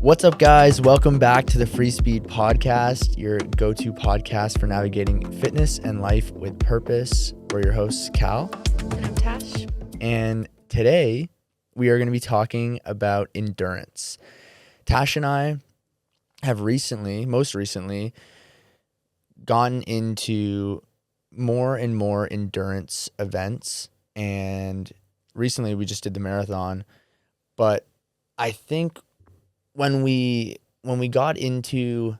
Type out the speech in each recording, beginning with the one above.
What's up, guys? Welcome back to the Free Speed Podcast, your go-to podcast for navigating fitness and life with purpose. We're your hosts, Cal. And I'm Tash. And today we are going to be talking about endurance. Tash and I have most recently, gotten into more and more endurance events. And recently we just did the marathon. But I think when we got into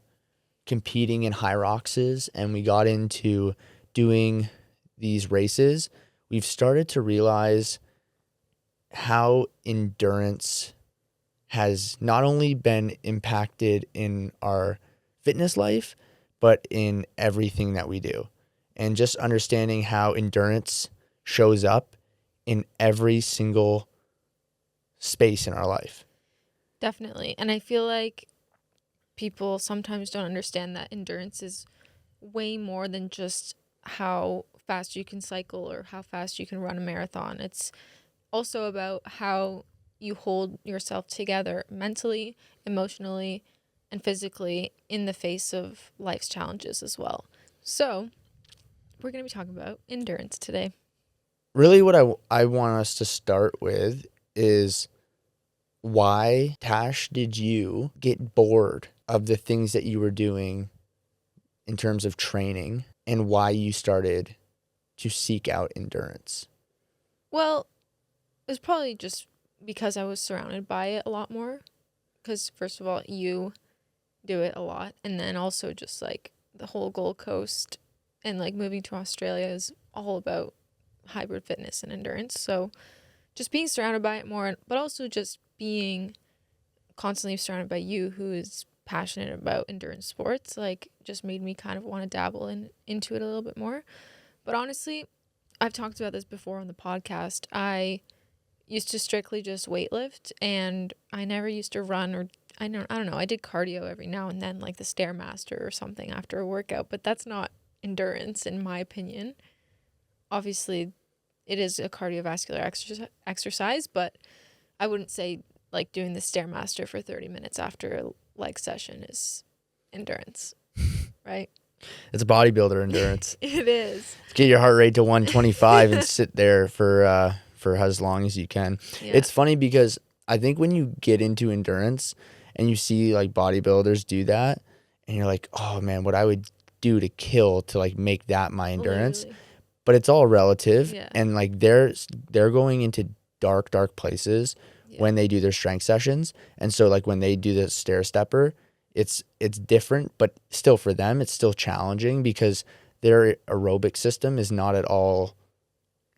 competing in Hyroxes and we got into doing these races, we've started to realize how endurance has not only been impacted in our fitness life, but in everything that we do. And just understanding how endurance shows up in every single space in our life. Definitely. And I feel like people sometimes don't understand that endurance is way more than just how fast you can cycle or how fast you can run a marathon. It's also about how you hold yourself together mentally, emotionally, and physically in the face of life's challenges as well. So we're going to be talking about endurance today. Really what I want us to start with is, why, Tash, did you get bored of the things that you were doing in terms of training, and why you started to seek out endurance? Well, it was probably just because I was surrounded by it a lot more. Because first of all, you do it a lot. And then also just like the whole Gold Coast and like moving to Australia is all about hybrid fitness and endurance. So just being surrounded by it more, but also just being constantly surrounded by you who is passionate about endurance sports, like just made me kind of want to dabble into it a little bit more. But honestly, I've talked about this before on the podcast. I used to strictly just weightlift, and I never used to run, or I don't know. I did cardio every now and then, like the Stairmaster or something after a workout, but that's not endurance in my opinion. Obviously, it is a cardiovascular exercise, but I wouldn't say like doing the Stairmaster for 30 minutes after a leg session is endurance, right? It's bodybuilder endurance. It is. Get your heart rate to 125 and sit there for as long as you can. Yeah. It's funny because I think when you get into endurance and you see like bodybuilders do that, and you're like, oh man, what I would do to kill to like make that my endurance. Literally. But it's all relative. Yeah. And like they're going into dark places when they do their strength sessions. And so like when they do the stair stepper, it's different, but still for them it's still challenging because their aerobic system is not at all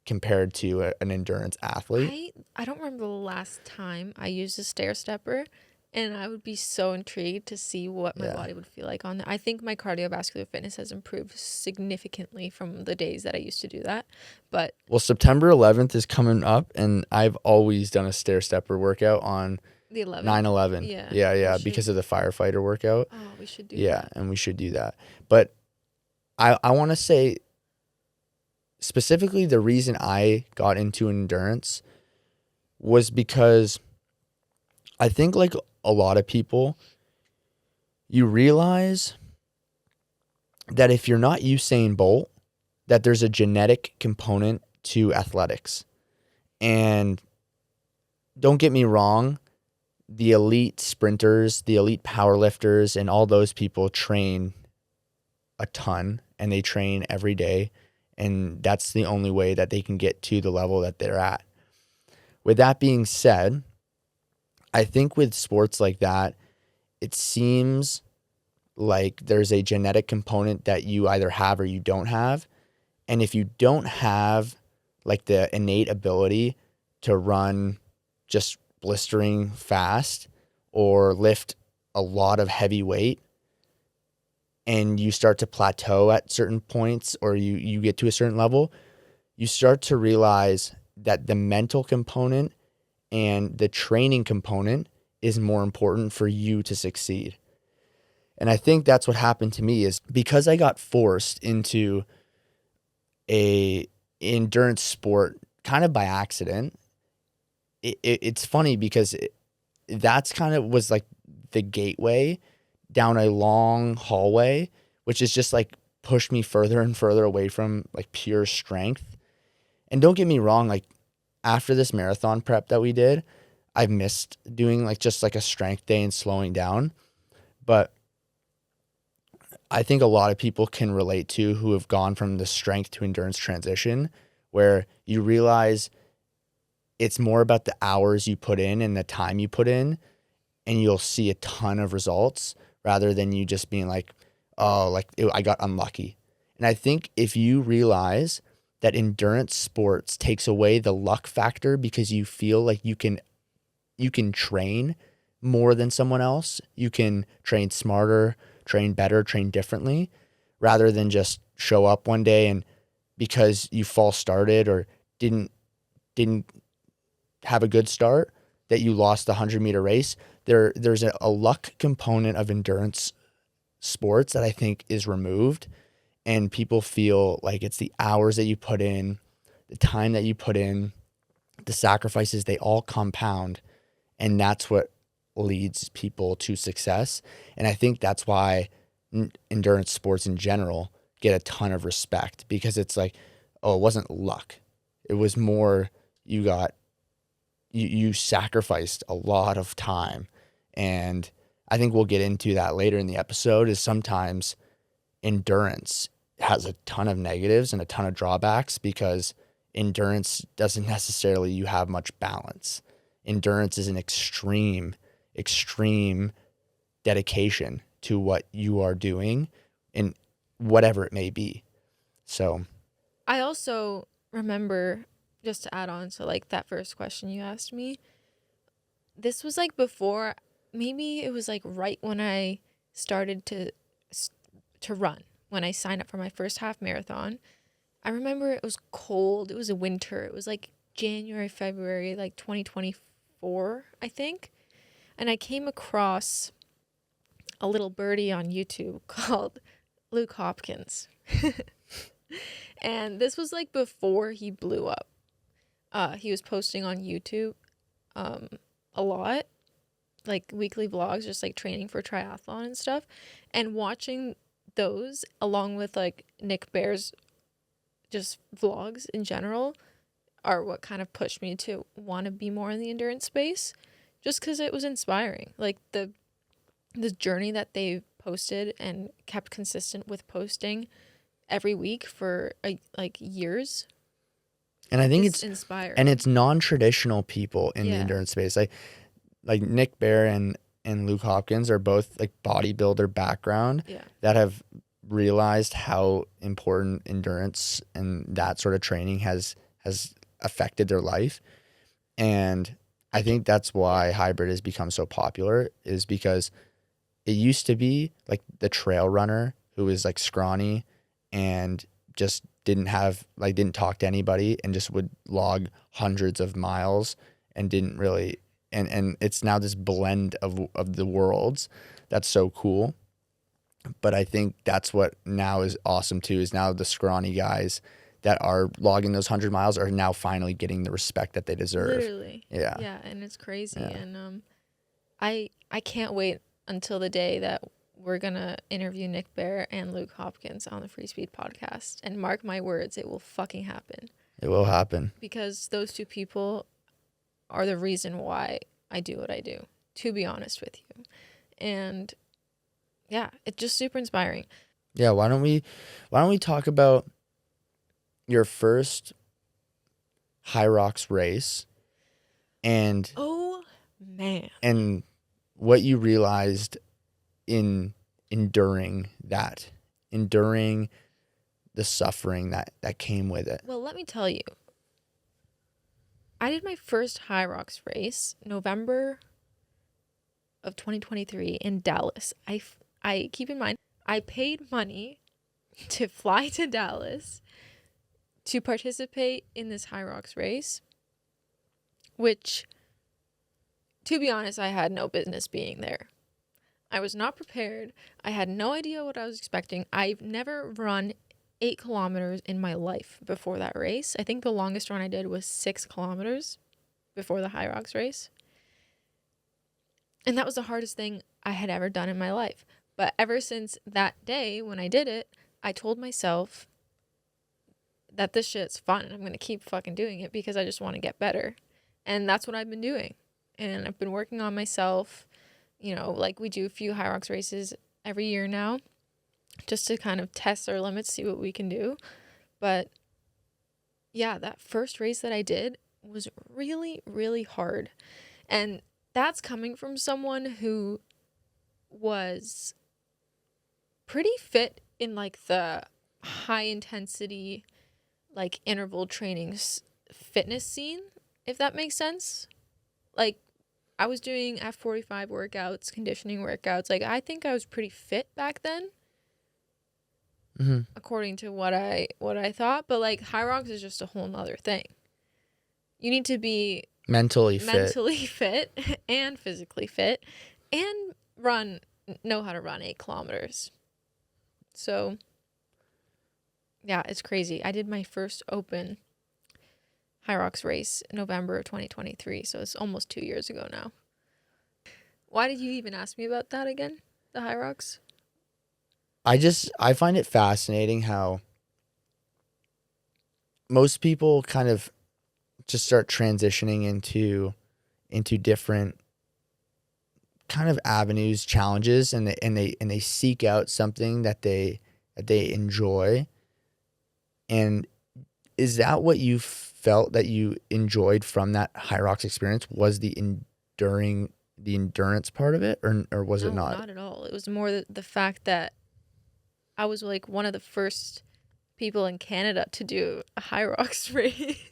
compared to an endurance athlete. I don't remember the last time I used a stair stepper, and I would be so intrigued to see what my body would feel like on that. I think my cardiovascular fitness has improved significantly from the days that I used to do that. But September 11th is coming up, and I've always done a stair stepper workout on the 11th. 9/11. Yeah, because of the firefighter workout. Oh, we should do that. Yeah, and we should do that. But I want to say specifically the reason I got into endurance was because I think like a lot of people, you realize that if you're not Usain Bolt, that there's a genetic component to athletics. And don't get me wrong, the elite sprinters, the elite powerlifters, and all those people train a ton, and they train every day. And that's the only way that they can get to the level that they're at. With that being said, I think with sports like that, it seems like there's a genetic component that you either have or you don't have. And if you don't have like the innate ability to run just blistering fast or lift a lot of heavy weight, and you start to plateau at certain points, or you get to a certain level, you start to realize that the mental component and the training component is more important for you to succeed. And I think that's what happened to me, is because I got forced into a endurance sport kind of by accident. It's funny because that's kind of was like the gateway down a long hallway, which is just like pushed me further and further away from like pure strength. And don't get me wrong, like after this marathon prep that we did, I've missed doing like just like a strength day and slowing down. But I think a lot of people can relate to who have gone from the strength to endurance transition, where you realize it's more about the hours you put in and the time you put in, and you'll see a ton of results rather than you just being like, oh, I got unlucky. And I think if you realize that endurance sports takes away the luck factor because you feel like you can train more than someone else, you can train smarter, train better, train differently, rather than just show up one day and because you false started or didn't have a good start that you lost the 100-meter race. There's a luck component of endurance sports that I think is removed, and people feel like it's the hours that you put in, the time that you put in, the sacrifices, they all compound, and that's what leads people to success. And I think that's why endurance sports in general get a ton of respect, because it's like, oh, it wasn't luck. It was more you sacrificed a lot of time. And I think we'll get into that later in the episode, is sometimes endurance has a ton of negatives and a ton of drawbacks, because endurance doesn't necessarily you have much balance. Endurance is an extreme dedication to what you are doing in whatever it may be. So I also remember, just to add on to like that first question you asked me, this was like before, maybe it was like right when I started to run, when I signed up for my first half marathon. I remember it was cold. It was a winter. It was like January, February, like 2024, I think. And I came across a little birdie on YouTube called Luke Hopkins. And this was like before he blew up. He was posting on YouTube a lot, like weekly vlogs, just like training for triathlon and stuff. And watching those along with like Nick Bear's just vlogs in general are what kind of pushed me to want to be more in the endurance space, just because it was inspiring. Like the journey that they posted and kept consistent with posting every week for like years. and I think It's it's inspiring. and it's non-traditional people in the Yeah. endurance space. Like Nick Bear and Luke Hopkins are both like bodybuilder background Yeah. that have realized how important endurance and that sort of training has affected their life. And I think that's why hybrid has become so popular, is because it used to be like the trail runner who was like scrawny and just didn't talk to anybody and just would log hundreds of miles and didn't really, and it's now this blend of the worlds that's so cool. But I think that's what now is awesome too, is now the scrawny guys that are logging those 100 miles are now finally getting the respect that they deserve. Literally. Yeah. Yeah, and it's crazy. Yeah. And I can't wait until the day that we're gonna interview Nick Bear and Luke Hopkins on the Free Speed podcast. And mark my words, it will fucking happen. It will happen. Because those two people are the reason why I do what I do, to be honest with you. And yeah, it's just super inspiring. Yeah, why don't we talk about your first High Rocks race and Oh man. and what you realized in enduring the suffering that came with it. Well, let me tell you. I did my first High Rocks race November of 2023 in Dallas. I keep in mind, I paid money to fly to Dallas to participate in this High Rocks race, which, to be honest, I had no business being there. I was not prepared. I had no idea what I was expecting. I've never run 8 kilometers in my life before that race. I think the longest run I did was 6 kilometers before the High Rocks race. And that was the hardest thing I had ever done in my life. But ever since that day when I did it, I told myself that this shit's fun and I'm going to keep fucking doing it because I just want to get better. And that's what I've been doing. And I've been working on myself. You know, like we do a few Hyrox races every year now just to kind of test our limits, see what we can do. But yeah, that first race that I did was really, really hard. And that's coming from someone who was pretty fit in like the high intensity, like interval training fitness scene, if that makes sense. Like I was doing F45 workouts, conditioning workouts. Like I think I was pretty fit back then, according to what I thought. But like Hyrox is just a whole nother thing. You need to be mentally fit and physically fit and know how to run 8 kilometers. So yeah, it's crazy. I did my first open Hyrox race in November of 2023, so it's almost 2 years ago now. Why did you even ask me about that again? The Hyrox? I find it fascinating how most people kind of just start transitioning into different kind of avenues, challenges, and they seek out something that they enjoy. And is that what you felt that you enjoyed from that Hyrox experience? Was the endurance part of it, or was it not? No, not at all. It was more the fact that I was like one of the first people in Canada to do a Hyrox race.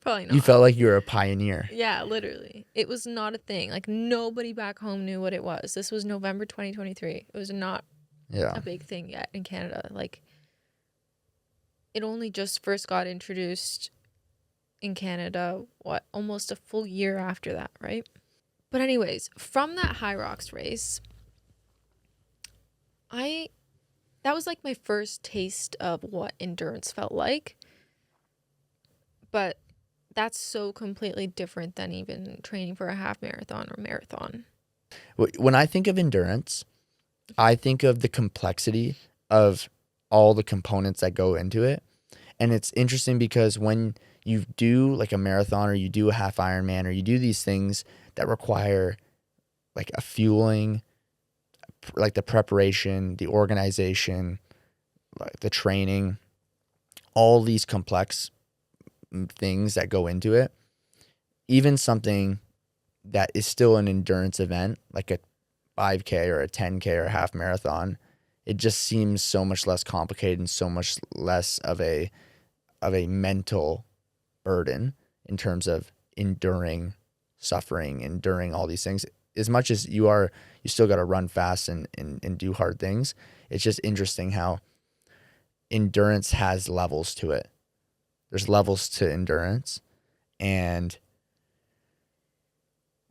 Probably not. You felt like you were a pioneer. Yeah, literally. It was not a thing. Like nobody back home knew what it was. This was November 2023. It was not a big thing yet in Canada. Like it only just first got introduced in Canada, almost a full year after that, right? But anyways, from that Hyrox race, that was like my first taste of what endurance felt like. But that's so completely different than even training for a half marathon or marathon. When I think of endurance, I think of the complexity of all the components that go into it. And it's interesting because when you do like a marathon or you do a half Ironman or you do these things that require like a fueling, like the preparation, the organization, like the training, all these complex things that go into it, even something that is still an endurance event, like a 5K or a 10K or a half marathon, it just seems so much less complicated and so much less of a mental burden in terms of enduring suffering, enduring all these things. As much as you still got to run fast and do hard things. It's just interesting how endurance has levels to it. There's levels to endurance, and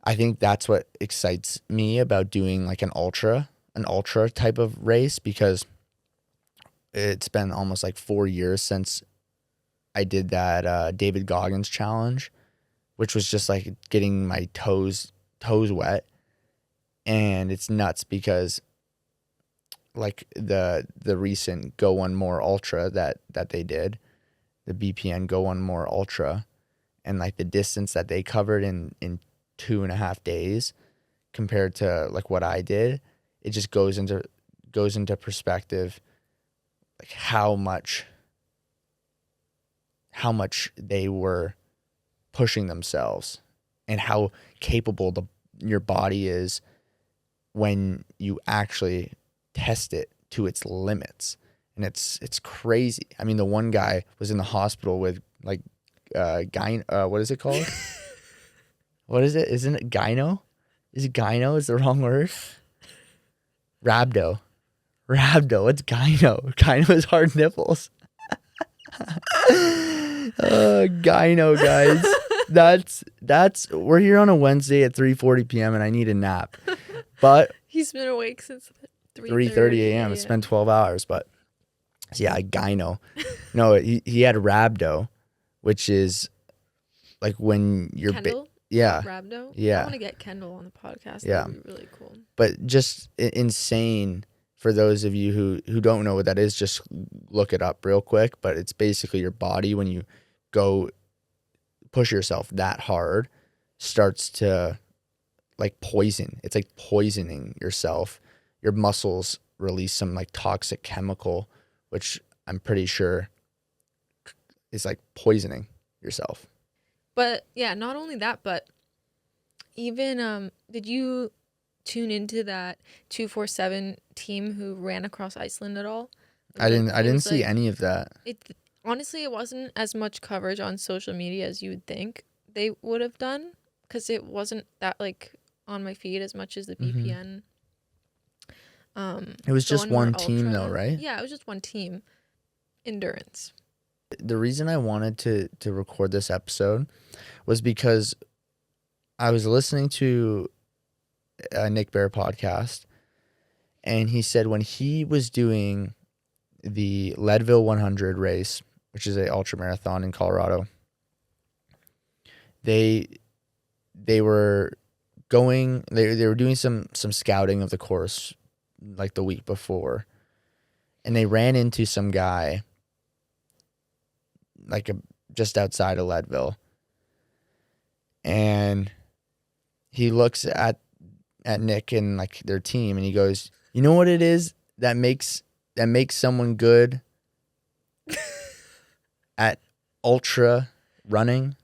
I think that's what excites me about doing like an ultra type of race, because it's been almost like 4 years since I did that David Goggins challenge, which was just like getting my toes wet. And it's nuts because like the recent Go One More Ultra that they did, the BPN Go One More Ultra, and like the distance that they covered in 2.5 days compared to like what I did, it just goes into perspective, like how much they were pushing themselves and how capable your body is when you actually test it to its limits. And it's crazy. I mean, the one guy was in the hospital with like what is it called? What is it? Isn't it gyno? Is it gyno? Is the wrong word? Rhabdo. What's gyno? Gyno is hard nipples. Gyno, guys. That's we're here on a Wednesday at 3:40 p.m. and I need a nap. But he's been awake since 3:30 a.m. It's been 12 hours, but yeah, gyno. No, he had rhabdo, which is like when you're Kendall? Yeah. Rabdo. I Yeah. want to get Kendall on the podcast. Yeah. That would be really cool. But just insane for those of you who don't know what that is, just look it up real quick. But it's basically your body, when you go push yourself that hard, starts to like poison. It's like poisoning yourself. Your muscles release some like toxic chemical, which I'm pretty sure is like poisoning yourself. But yeah, not only that, but even did you tune into that 247 team who ran across Iceland at all? I It didn't was see like, any of that. it honestly, it wasn't as much coverage on social media as you would think they would have done, because it wasn't that like on my feed as much as the BPN. It was the just more one team ultra. though, right? Yeah, it was just one team. Endurance. The reason I wanted to record this episode was because I was listening to a Nick Bear podcast, and he said when he was doing the Leadville 100 race, which is a ultra marathon in Colorado, they were going, they were doing some scouting of the course like the week before, and they ran into some guy like just outside of Leadville, and he looks at Nick and like their team, and he goes, "You know what it is that makes someone good at ultra running?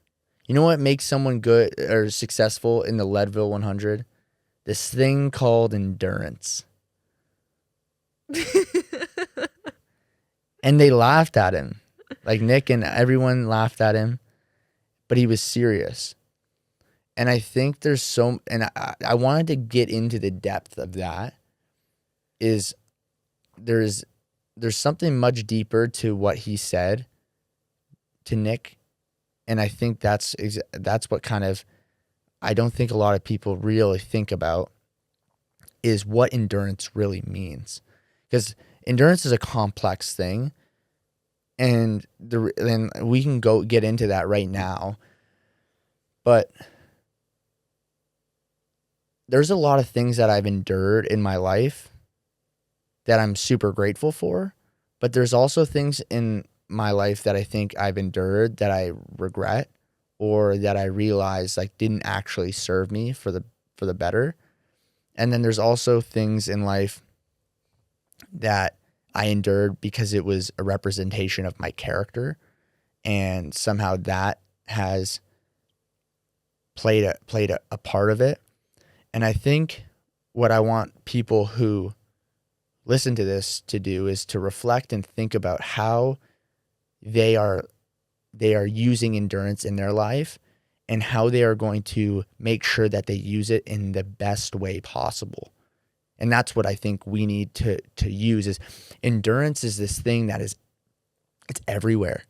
You know what makes someone good or successful in the Leadville 100? This thing called endurance." And they laughed at him. Like Nick and everyone laughed at him, but he was serious. And I think there's I wanted to get into the depth of that, is there's something much deeper to what he said to Nick. And I think that's what kind of, I don't think a lot of people really think about, is what endurance really means. Because endurance is a complex thing, and we can go get into that right now. But there's a lot of things that I've endured in my life that I'm super grateful for, but there's also things in my life that I think I've endured that I regret, or that I realize like didn't actually serve me for the better. And then there's also things in life that I endured because it was a representation of my character, and somehow that has played a part of it. And I think what I want people who listen to this to do is to reflect and think about how they are using endurance in their life, and how they are going to make sure that they use it in the best way possible. And that's what I think we need to use. Is endurance is this thing that it's everywhere.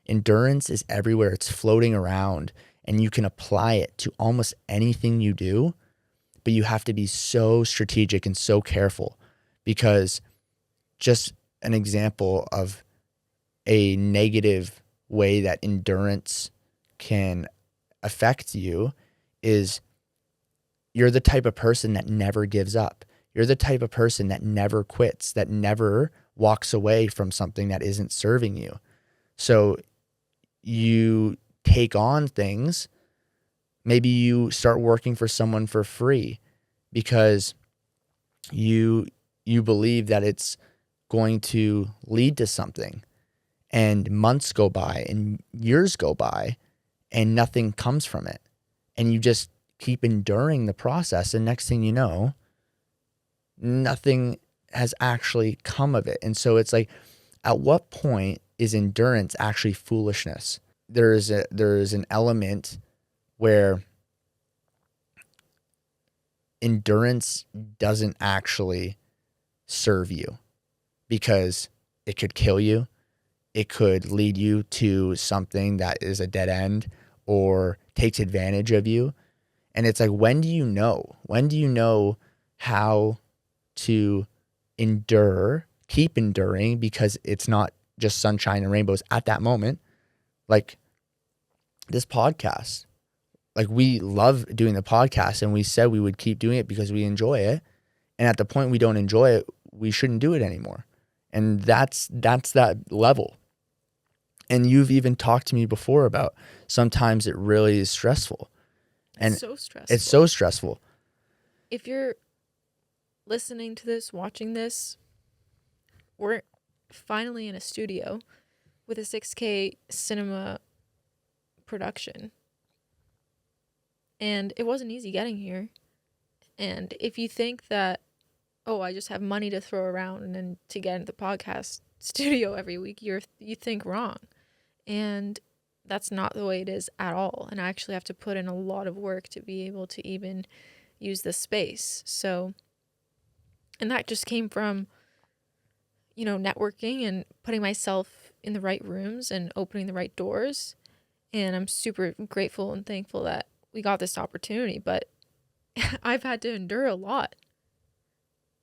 Endurance is everywhere. It's floating around, and you can apply it to almost anything you do, but you have to be so strategic and so careful, because just an example of a negative way that endurance can affect you is you're the type of person that never gives up. You're the type of person that never quits, that never walks away from something that isn't serving you. So you take on things. Maybe you start working for someone for free because you believe that it's going to lead to something. And months go by and years go by and nothing comes from it. And you just keep enduring the process. And next thing you know, nothing has actually come of it. And so it's like, at what point is endurance actually foolishness? There is an element where endurance doesn't actually serve you, because it could kill you. It could lead you to something that is a dead end or takes advantage of you. And it's like, when do you know? When do you know how to keep enduring, because it's not just sunshine and rainbows at that moment? Like this podcast, like we love doing the podcast, and we said we would keep doing it because we enjoy it. And at the point we don't enjoy it, we shouldn't do it anymore. And that's that level. And you've even talked to me before about sometimes it really is stressful. And It's so stressful. it's so stressful. If you're listening to this, watching this, we're finally in a studio with a 6K cinema production. And it wasn't easy getting here. And if you think that, oh, I just have money to throw around and then to get into the podcast studio every week, you think wrong. And that's not the way it is at all. And I actually have to put in a lot of work to be able to even use the space. So, and that just came from, networking and putting myself in the right rooms and opening the right doors. And I'm super grateful and thankful that we got this opportunity, but I've had to endure a lot.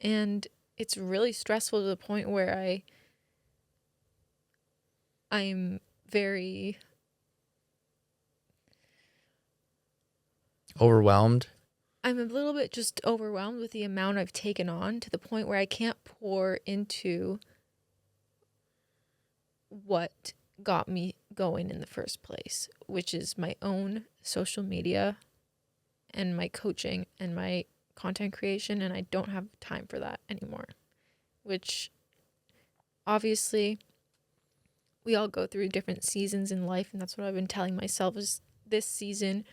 And it's really stressful to the point where I'm very Overwhelmed. I'm a little bit just overwhelmed with the amount I've taken on, to the point where I can't pour into what got me going in the first place, which is my own social media and my coaching and my content creation. And I don't have time for that anymore, which obviously we all go through different seasons in life. And that's what I've been telling myself, is this season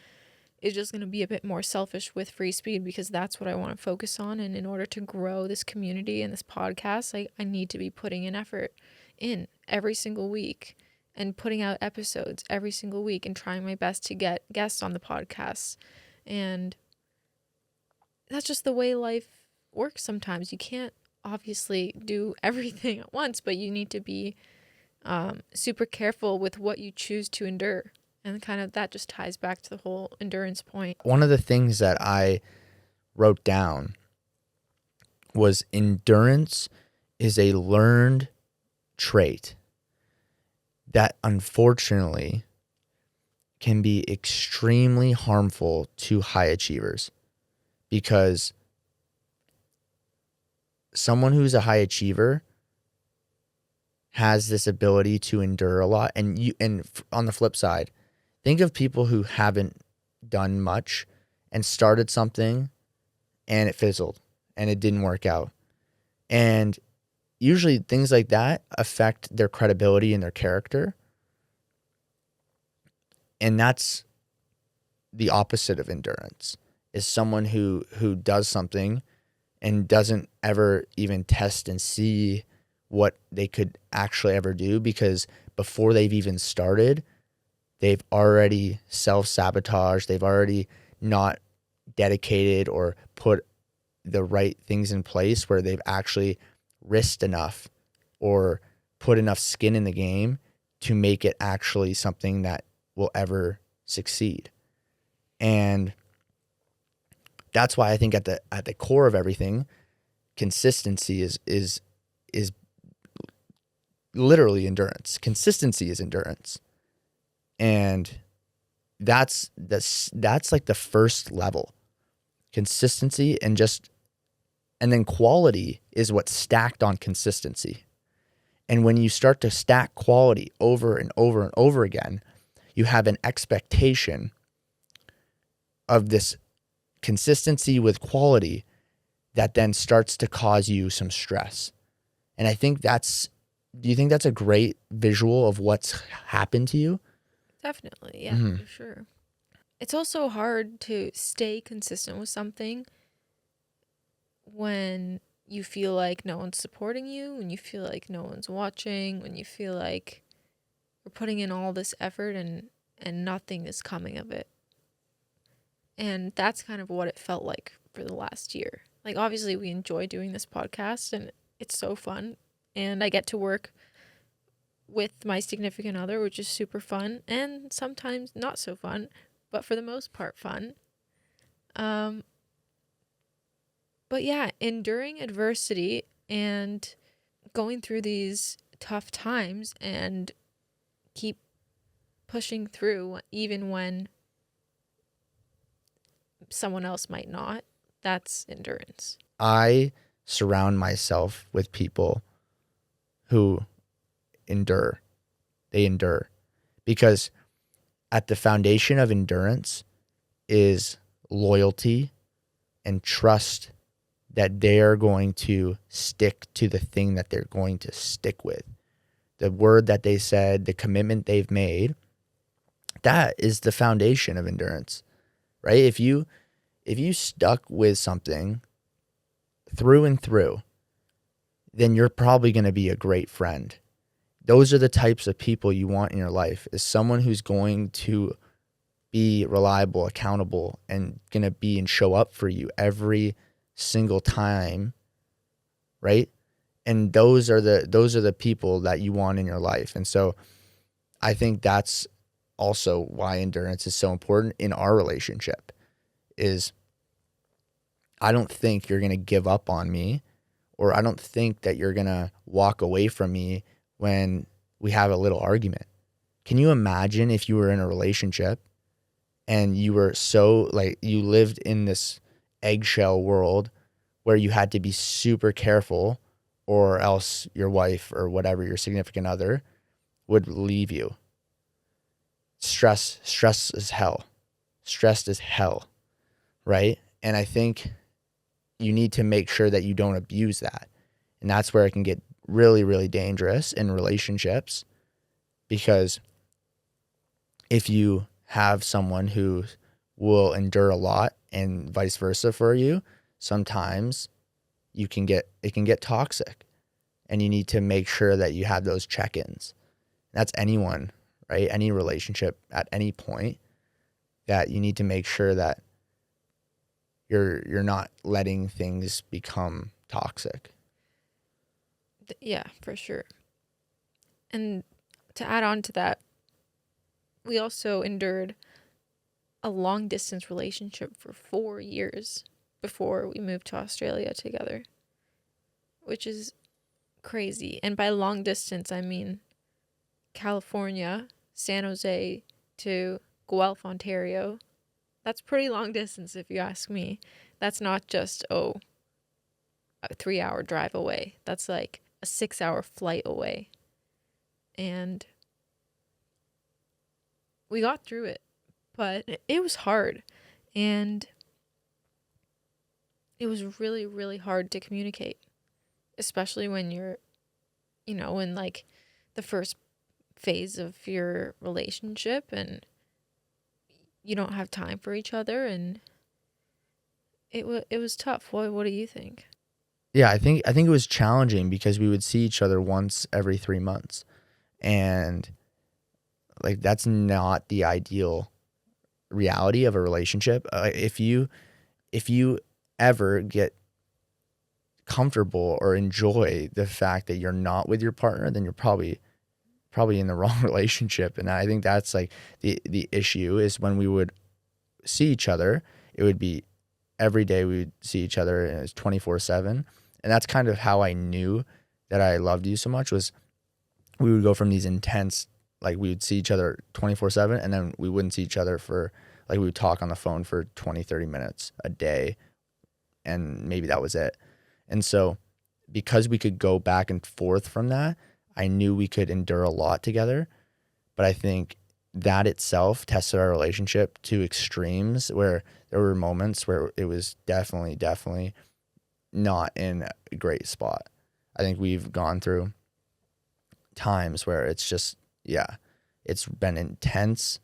is just going to be a bit more selfish with Free Speed, because that's what I want to focus on. And in order to grow this community and this podcast, I need to be putting an effort in every single week and putting out episodes every single week and trying my best to get guests on the podcast. And that's just the way life works sometimes. You can't obviously do everything at once, but you need to be super careful with what you choose to endure. And kind of that just ties back to the whole endurance point. One of the things that I wrote down was endurance is a learned trait that unfortunately can be extremely harmful to high achievers, because someone who's a high achiever has this ability to endure a lot. And on the flip side, think of people who haven't done much and started something and it fizzled and it didn't work out. And usually things like that affect their credibility and their character. And that's the opposite of endurance, is someone who does something and doesn't ever even test and see what they could actually ever do, because before they've even started, they've already self-sabotaged. They've already not dedicated or put the right things in place where they've actually risked enough or put enough skin in the game to make it actually something that will ever succeed. And that's why I think at the core of everything, consistency is literally endurance. Consistency is endurance. And that's like the first level. Consistency and then quality is what's stacked on consistency. And when you start to stack quality over and over and over again, you have an expectation of this consistency with quality that then starts to cause you some stress. And I think do you think that's a great visual of what's happened to you? Definitely, yeah, for sure. It's also hard to stay consistent with something when you feel like no one's supporting you, when you feel like no one's watching, when you feel like you're putting in all this effort and nothing is coming of it. And that's kind of what it felt like for the last year. Like, obviously we enjoy doing this podcast and it's so fun, and I get to work with my significant other, which is super fun, and sometimes not so fun, but for the most part fun. But yeah, enduring adversity and going through these tough times and keep pushing through even when someone else might not. That's endurance. I surround myself with people who endure. They endure because at the foundation of endurance is loyalty and trust that they are going to stick to the thing that they're going to stick with. The word that they said, the commitment they've made, that is the foundation of endurance, right? If you stuck with something through and through, then you're probably going to be a great friend. Those are the types of people you want in your life, is someone who's going to be reliable, accountable, and going to be and show up for you every single time, right? And those are the people that you want in your life. And so I think that's also why endurance is so important in our relationship. Is I don't think you're going to give up on me, or I don't think that you're going to walk away from me when we have a little argument. Can you imagine if you were in a relationship and you were so, like, you lived in this eggshell world where you had to be super careful, or else your wife or whatever, your significant other, would leave you? Stress is hell. Stressed as hell, right? And I think you need to make sure that you don't abuse that. And that's where it can get really, really dangerous in relationships, because if you have someone who will endure a lot and vice versa for you, sometimes it can get toxic, and you need to make sure that you have those check-ins. That's anyone, right? Any relationship at any point, that you need to make sure that you're not letting things become toxic. Yeah, for sure. And to add on to that, we also endured a long distance relationship for 4 years before we moved to Australia together, which is crazy. And by long distance, I mean California, San Jose to Guelph, Ontario. That's pretty long distance if you ask me. That's not just, a 3-hour drive away. That's like a 6-hour flight away. And we got through it, but it was hard. And it was really, really hard to communicate, especially when you're, in like the first phase of your relationship and you don't have time for each other, and it was tough. What do you think? Yeah, I think it was challenging because we would see each other once every 3 months, and like that's not the ideal reality of a relationship. If you ever get comfortable or enjoy the fact that you're not with your partner, then you're probably in the wrong relationship. And I think that's like the issue, is when we would see each other, it would be every day we would see each other, and it was 24/7. And that's kind of how I knew that I loved you so much, was we would go from these intense, like we would see each other 24/7, and then we wouldn't see each other for, like, we would talk on the phone for 20-30 minutes a day, and maybe that was it. And so because we could go back and forth from that, I knew we could endure a lot together. But I think that itself tested our relationship to extremes, where there were moments where it was definitely not in a great spot. I think we've gone through times where it's just, yeah, it's been intense,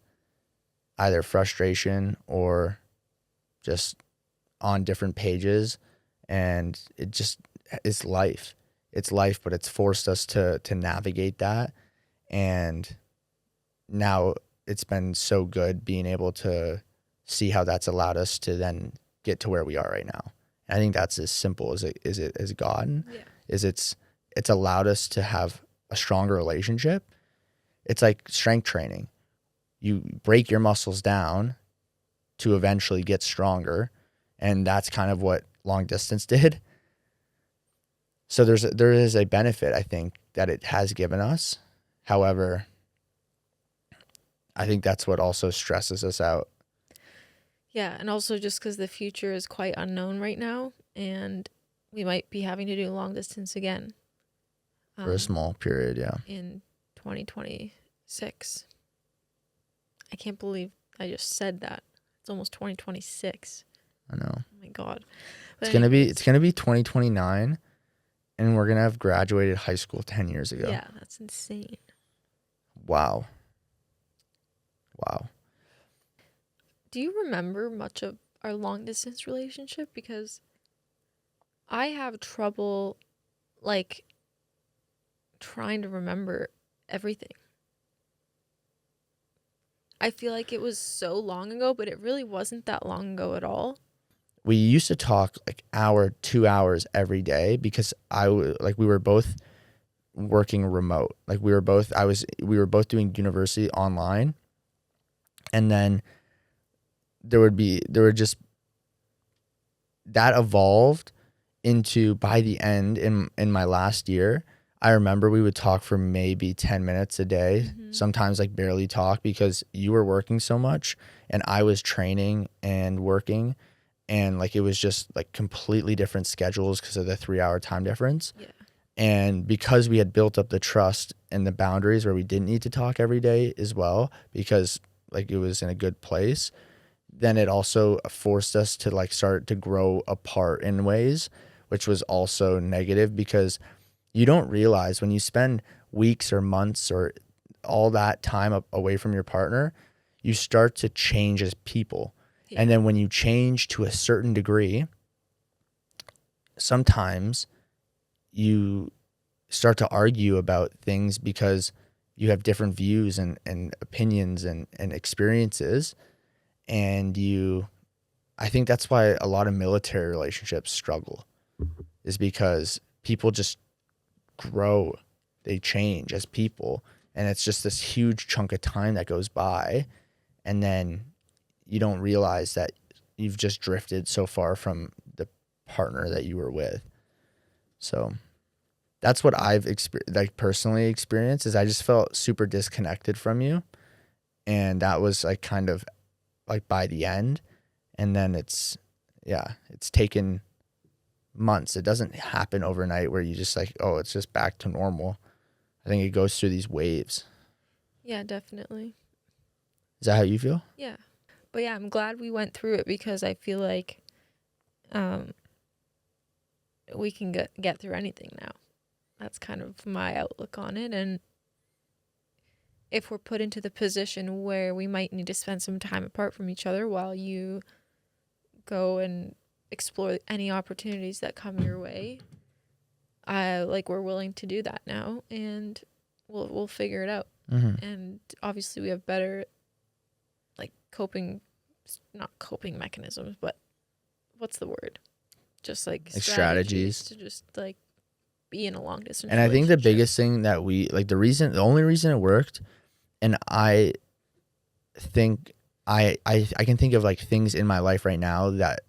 either frustration or just on different pages. And it just is life. It's life, but it's forced us to navigate that. And now it's been so good being able to see how that's allowed us to then get to where we are right now. And I think that's as simple as it has gotten. Yeah. Is it's allowed us to have a stronger relationship. It's like strength training. You break your muscles down to eventually get stronger, and that's kind of what long distance did. So there is a benefit, I think, that it has given us. However, I think that's what also stresses us out. Yeah, and also just because the future is quite unknown right now, and we might be having to do long distance again For a um, small period, yeah. in 2026. I can't believe I just said that. It's almost 2026. I know. Oh my god. It's But gonna be anyways, 2029, and we're gonna have graduated high school 10 years ago. yeah, that's insane. Wow. Wow. Do you remember much of our long distance relationship? Because I have trouble, like, trying to remember everything. I feel like it was so long ago, but it really wasn't that long ago at all. We used to talk like hour, 2 hours every day because we were both working remote. Like we were both doing university online, and then there would just that evolved into, by the end in my last year, I remember we would talk for maybe 10 minutes a day, sometimes like barely talk because you were working so much and I was training and working, and like it was just like completely different schedules because of the 3 hour time difference. Yeah. And because we had built up the trust and the boundaries where we didn't need to talk every day as well, because like it was in a good place, then it also forced us to like start to grow apart in ways, which was also negative because you don't realize when you spend weeks or months or all that time away from your partner, you start to change as people. Yeah. And then when you change to a certain degree, sometimes you start to argue about things because you have different views and opinions and experiences. And I think that's why a lot of military relationships struggle, is because people just grow, they change as people. And it's just this huge chunk of time that goes by. And then you don't realize that you've just drifted so far from the partner that you were with. So that's what I've personally experienced, is I just felt super disconnected from you. And that was like kind of like by the end. And then it's taken months. It doesn't happen overnight where you just like, oh, it's just back to normal. I think it goes through these waves. Yeah, definitely. Is that how you feel? Yeah. But yeah, I'm glad we went through it because I feel like we can get through anything now. That's kind of my outlook on it. And if we're put into the position where we might need to spend some time apart from each other while you go and explore any opportunities that come your way, we're willing to do that now, and we'll figure it out. Mm-hmm. And obviously we have better like not coping mechanisms, but what's the word? Just like strategies to just like be in a long distance And I think the relationship. biggest thing that the only reason it worked, and I think I can think of like things in my life right now that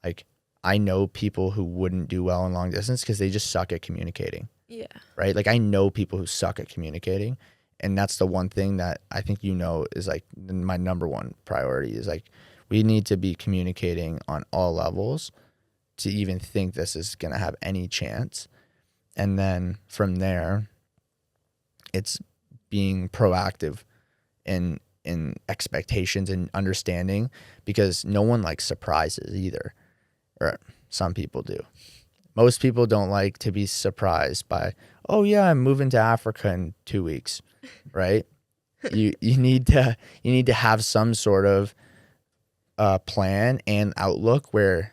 like I know people who wouldn't do well in long distance because they just suck at communicating. Yeah. Right? Like I know people who suck at communicating, and that's the one thing that I think is like my number one priority, is like we need to be communicating on all levels to even think this is going to have any chance. And then from there, it's being proactive in expectations and understanding, because no one likes surprises either, or some people do. Most people don't like to be surprised by, oh yeah, I'm moving to Africa in 2 weeks, right? you need to have some sort of plan and outlook where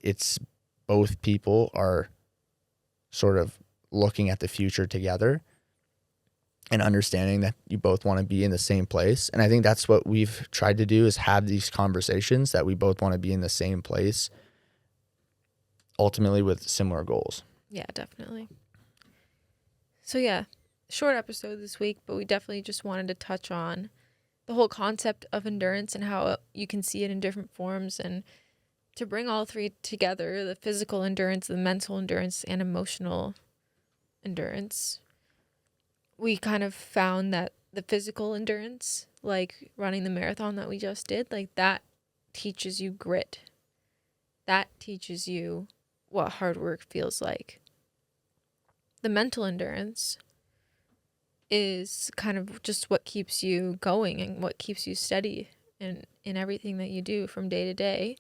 it's both people are sort of looking at the future together and understanding that you both want to be in the same place. And I think that's what we've tried to do, is have these conversations that we both want to be in the same place, ultimately with similar goals. Yeah, definitely. So yeah, short episode this week, but we definitely just wanted to touch on the whole concept of endurance and how you can see it in different forms, and to bring all three together: the physical endurance, the mental endurance, and emotional endurance. We kind of found that the physical endurance, like running the marathon that we just did, like that teaches you grit. That teaches you what hard work feels like. The mental endurance is kind of just what keeps you going and what keeps you steady in everything that you do from day to day.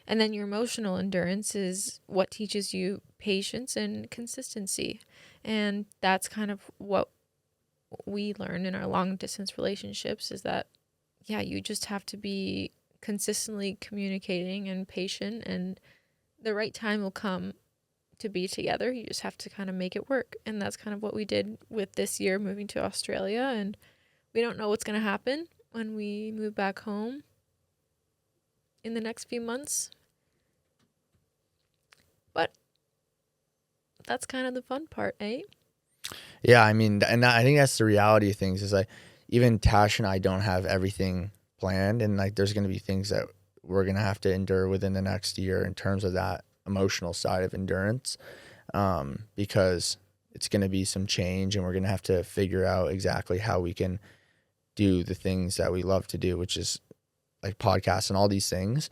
And then your emotional endurance is what teaches you patience and consistency. And that's kind of what we learn in our long distance relationships, is that, yeah, you just have to be consistently communicating and patient, and the right time will come to be together. You just have to kind of make it work. And that's kind of what we did with this year moving to Australia. And we don't know what's going to happen when we move back home in the next few months. But that's kind of the fun part, eh? Yeah, I mean, and I think that's the reality of things, is like, even Tash and I don't have everything planned, and like there's going to be things that we're going to have to endure within the next year in terms of that emotional side of endurance, because it's going to be some change, and we're going to have to figure out exactly how we can do the things that we love to do, which is like podcasts and all these things.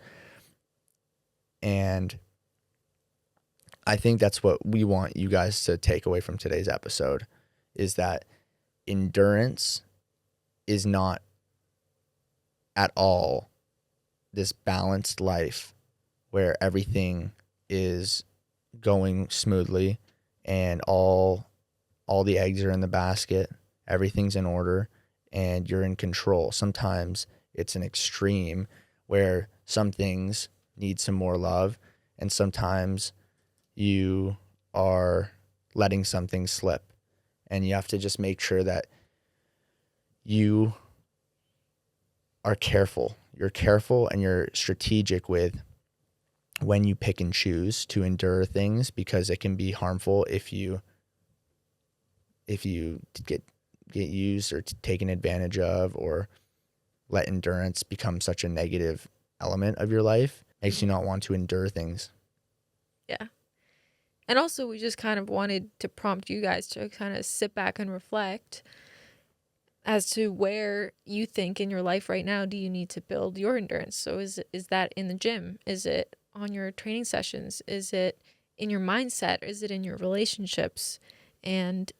And I think that's what we want you guys to take away from today's episode, is that endurance is not at all this balanced life where everything is going smoothly and all the eggs are in the basket, everything's in order, and you're in control. Sometimes it's an extreme where some things need some more love, and sometimes you are letting something slip, and you have to just make sure that you are careful. You're careful and you're strategic with when you pick and choose to endure things, because it can be harmful if you get used or taken advantage of, or let endurance become such a negative element of your life. Makes you not want to endure things. Yeah. And also, we just kind of wanted to prompt you guys to kind of sit back and reflect as to where you think in your life right now do you need to build your endurance. So is that in the gym? Is it on your training sessions? Is it in your mindset? Is it in your relationships? And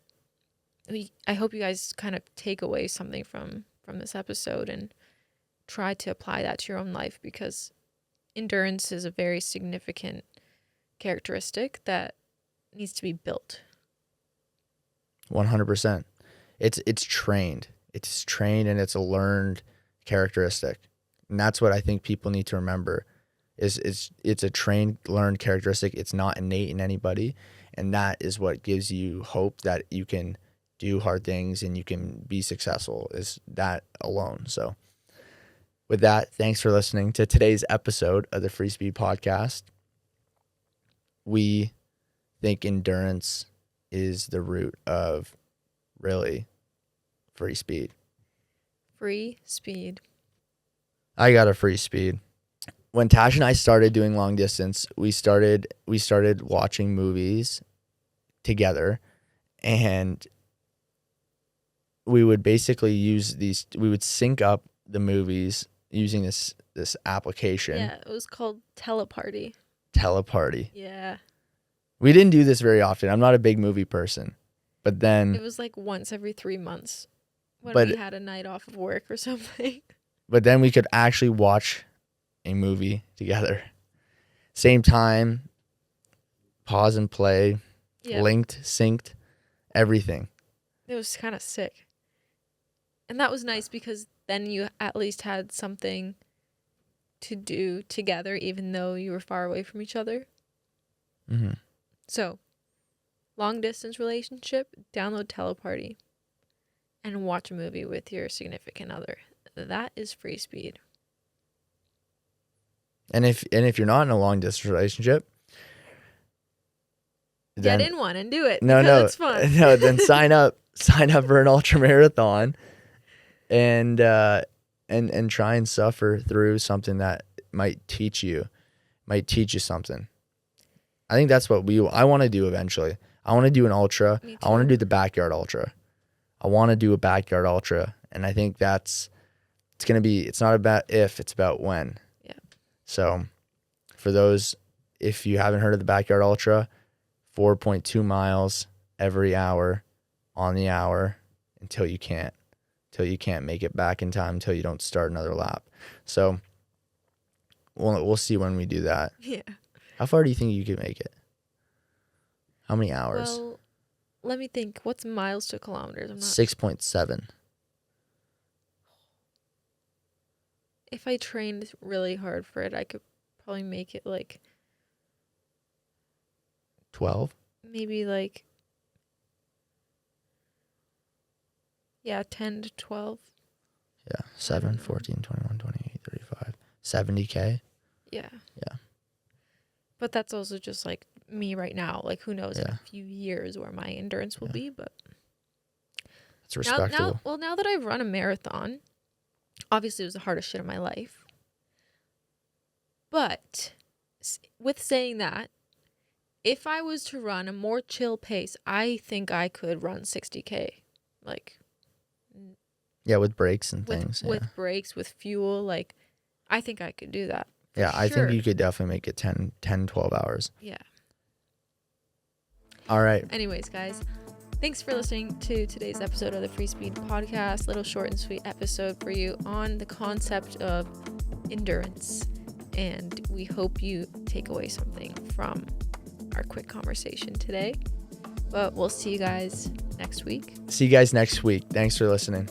I hope you guys kind of take away something from this episode and try to apply that to your own life, because endurance is a very significant characteristic that needs to be built. 100%. It's trained. It's trained, and it's a learned characteristic. And that's what I think people need to remember, is it's a trained, learned characteristic. It's not innate in anybody. And that is what gives you hope that you can do hard things and you can be successful, is that alone. So with that, thanks for listening to today's episode of the Free Speed Podcast. We think endurance is the root of really free speed. Free speed. I got a free speed. When Tash and I started doing long distance, we started watching movies together, and we would basically we would sync up the movies using this application. Yeah, it was called Teleparty. Teleparty. Yeah. We didn't do this very often. I'm not a big movie person. But then It was like once every 3 months when But- we had a night off of work or something. but then we could actually watch a movie together. Same time, pause and play, Yeah. linked, synced, everything. It was kind of sick. And that was nice because then you at least had something to do together, even though you were far away from each other. Mm-hmm. So, long distance relationship, download Teleparty and watch a movie with your significant other. That is free speed. And if you're not in a long distance relationship, Get then in one and do it. no, because it's fun. no, then sign up for an ultra marathon, and try and suffer through something that might teach you something. I think that's what I want to do eventually. I want to do an ultra. Me I want to too. do the backyard ultra. I want to do a backyard ultra, and I think it's not about if, it's about when. Yeah. So for those, if you haven't heard of the Backyard Ultra, 4.2 miles every hour on the hour until you can't make it back in time, until you don't start another lap. So we'll see when we do that. Yeah. How far do you think you could make it? How many hours? Well, let me think. What's miles to kilometers? I'm not. 6.7. If I trained really hard for it, I could probably make it like 12. maybe like 10 to 12. Yeah. 7, 14, 21, 28, 35. 70K. Yeah. Yeah. But that's also just like me right now. Like who knows in Yeah. a few years where my endurance will be, but It's respectable. now that I've run a marathon, obviously it was the hardest shit of my life. But with saying that, if I was to run a more chill pace, I think I could run 60K. Like Yeah, with breaks and with things. with brakes, with fuel, like I think I could do that. Yeah, I sure. think you could definitely make it 10, 12 hours. Yeah. All right. Anyways, guys, thanks for listening to today's episode of the Free Speed Podcast. Little short and sweet episode for you on the concept of endurance. And we hope you take away something from our quick conversation today. But we'll see you guys next week. See you guys next week. Thanks for listening.